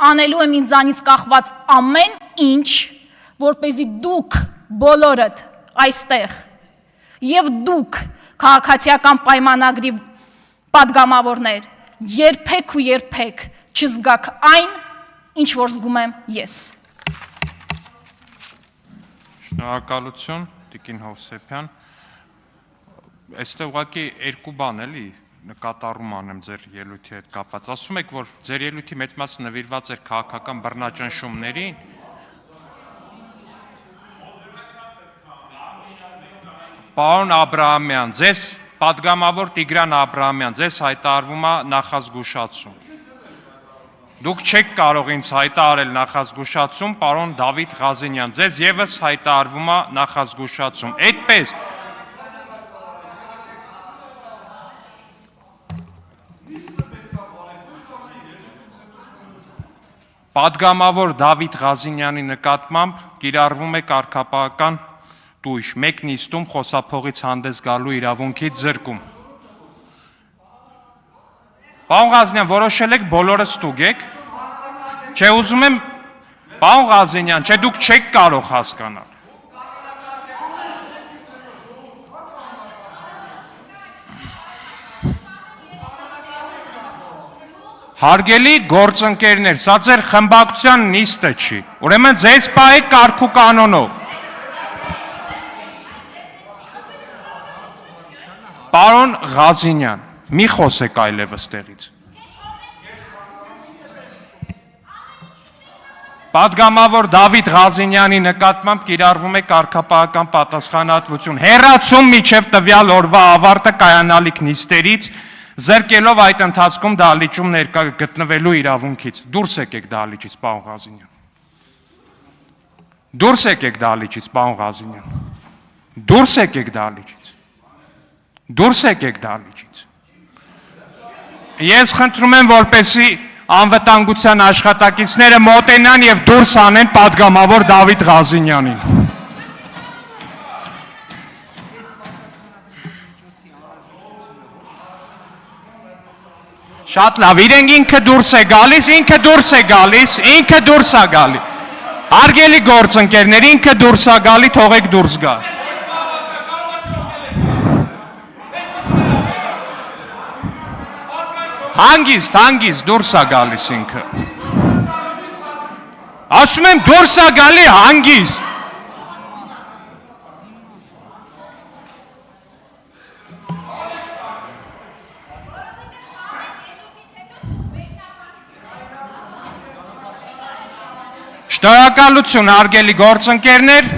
անելու եմ ինձանից կախված ամեն ինչ, որպեսզի դուք բոլորդ այստեղ եւ դուք քաղաքացիական պայմանագրի պատգամավորներ երբեք ու երբեք չզգաք այն, ինչ որ զգում եմ ես։ Շնորհակալություն, Տիկին Հովսեփյան։ Այստեղ ուղղակի երկու բան էլի նկատառում անեմ ձեր ելույթի հետ կապված։ Ասում եք, որ ձեր ելույթի մեծ մասը նվիրված էր քաղաքական բռնաճնշումներին։ Պարոն Աբրահամյան, ձեզ պատգամավոր Տիգրան Աբրահամյան, ձեզ հայտարարվում է նախազգուշացում։ Դուք չեք կարող ինձ հայտարարել նախազգուշացում, պարոն Դավիթ Ղազենյան, ձեզ եւս հայտարարվում է նախազգուշացում։ Այդպես Պատգամավոր Դավիթ Ղազենյանի նկատմամբ կիրառվում է կարգապահական տույժ, մեկ նիստում խոսափողից հանդես գալու իրավունքից զրկում։ Պարոն Ղազենյան, որոշել եք բոլորը ստուգեք։ Չէ, ուզում եմ, պարոն Ղազենյան, չէ, դուք չեք կարող հասկանալ։ Հարգելի գործընկերներ, սա ձեր խմբակցության նիստը չի, ուրեմն ձեզ պահեք կարգ ու կանոնով։ Պարոն Ղազենյան, մի խոսեք այլևս տեղից։ Պատգամավոր Դավիթ Ղազենյանի նկատմամբ կիրառվում է կարգապահական պատասխանատվություն, հեռացում մինչև տվյալ օրվա ավարտը կայանալիք նիստերից, զրկելով այդ ընթացքում դահլիճում ներկա գտնվելու իրավունքից։ Դուրս եկեք դահլիճից, պարոն Ղազենյան։ Դուրս եկեք դահլիճից, պարոն Ղազենյան։ Դուրս եկեք դահլիճից։ Դուրս եկեք դահլիճից։ Ես խնդրում եմ, որպեսզի անվտանգության աշխատակիցները մոտենան եւ դուրս անեն պատգամավոր Դավիթ Ղազենյանին։ Շատ լավ, իրենք ինքը դուրս է գալիս, ինքը դուրս է գալիս, ինքը դուրս է գալի։ Հարգելի գործընկերներ, ինքը դուրս է գալի, թողեք դուրս գա։ Հանգիստ դուրս է գալիս ինքը։ Ասում եմ դուրս է գալի հանգիստ։ Շնորհակալություն, հարգելի գործընկերներ։